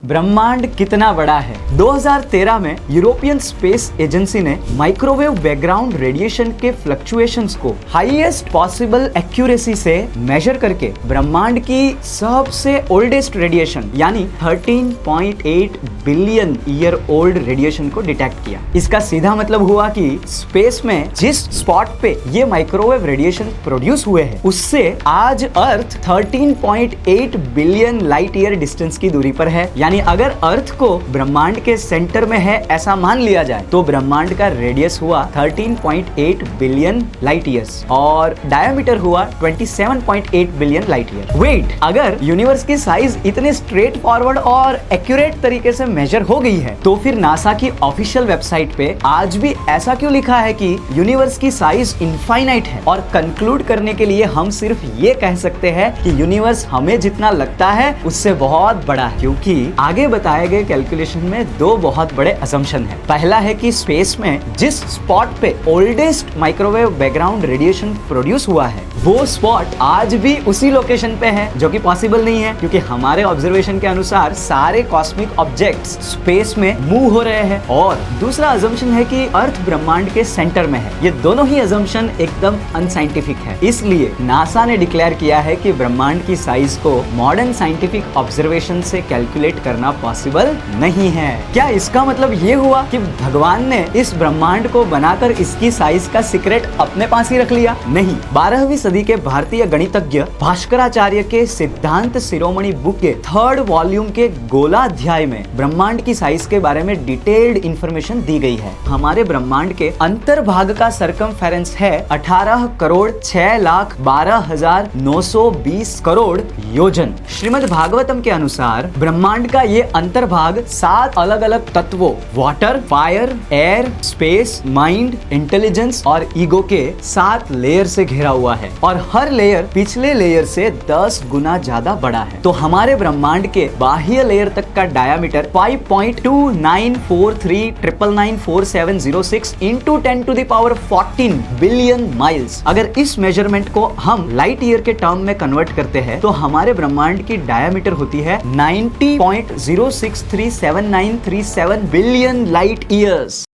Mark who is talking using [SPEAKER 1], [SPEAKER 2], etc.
[SPEAKER 1] ब्रह्मांड कितना बड़ा है। 2013 में यूरोपियन स्पेस एजेंसी ने माइक्रोवेव बैकग्राउंड रेडिएशन के फ्लक्चुएशंस को हाईएस्ट पॉसिबल एक्यूरेसी से मेजर करके ब्रह्मांड की सबसे ओल्डेस्ट रेडिएशन यानी 13.8 बिलियन ईयर ओल्ड रेडिएशन को डिटेक्ट किया। इसका सीधा मतलब हुआ कि स्पेस में जिस स्पॉट पे ये माइक्रोवेव रेडिएशन प्रोड्यूस हुए हैं उससे आज अर्थ 13.8 बिलियन लाइट ईयर डिस्टेंस की दूरी पर है। यानी अगर अर्थ को ब्रह्मांड के सेंटर में है ऐसा मान लिया जाए तो ब्रह्मांड का रेडियस हुआ 13.8 बिलियन लाइट ईयर्स और डायमीटर हुआ 27.8 बिलियन लाइट ईयर। वेट, अगर यूनिवर्स की साइज इतने स्ट्रेट फॉरवर्ड और एक्यूरेट तरीके से मेजर हो गई है तो फिर नासा की ऑफिशियल वेबसाइट पे आज भी ऐसा क्यों लिखा है कि यूनिवर्स की साइज इनफाइनाइट है। और कंक्लूड करने के लिए हम सिर्फ ये कह सकते हैं कि यूनिवर्स हमें जितना लगता है उससे बहुत बड़ा है, क्योंकि आगे बताए गए कैलकुलेशन में दो बहुत बड़े असम्पशन है। पहला है कि स्पेस में जिस स्पॉट पे oldest microwave background radiation produce हुआ है वो स्पॉट आज भी उसी लोकेशन पे है, जो कि पॉसिबल नहीं है क्योंकि हमारे ऑब्जर्वेशन के अनुसार सारे कॉस्मिक ऑब्जेक्ट्स स्पेस में मूव हो रहे हैं। और दूसरा असम्पशन है कि अर्थ ब्रह्मांड के सेंटर में है। ये दोनों ही असम्पशन एकदम अनसाइंटिफिक है। इसलिए नासा ने डिक्लेयर किया है कि ब्रह्मांड की साइज को मॉडर्न साइंटिफिक ऑब्जर्वेशन से कैलकुलेट करना पॉसिबल नहीं है। क्या इसका मतलब ये हुआ कि भगवान ने इस ब्रह्मांड को बनाकर इसकी साइज का सीक्रेट अपने पास ही रख लिया? नहीं। 12वीं सदी के भारतीय गणितज्ञ भास्कराचार्य के सिद्धांत शिरोमणि बुक के 3rd वॉल्यूम के गोला अध्याय में ब्रह्मांड की साइज के बारे में डिटेल्ड इंफॉर्मेशन दी गई है। हमारे ब्रह्मांड के अंतर्भाग का सरकमफेरेंस है 18 करोड़ 6,12,920 करोड़ योजन। श्रीमद् भागवतम के अनुसार ब्रह्मांड का ये अंतर्भाग 7 अलग अलग तत्वों water, fire, air, space, mind, intelligence और ईगो के 7 लेयर से घिरा हुआ है और हर लेयर पिछले लेयर से 10 गुना ज्यादा बड़ा है। तो हमारे ब्रह्मांड के बाह्य लेयर तक का डायमीटर 5.2943994706 इंटू 10⁻14 बिलियन माइल्स। अगर इस मेजरमेंट को हम लाइट ईयर के टर्म में कन्वर्ट करते हैं तो हमारे ब्रह्मांड की डायमीटर होती है 90.063793 बिलियन लाइट ईयर्स।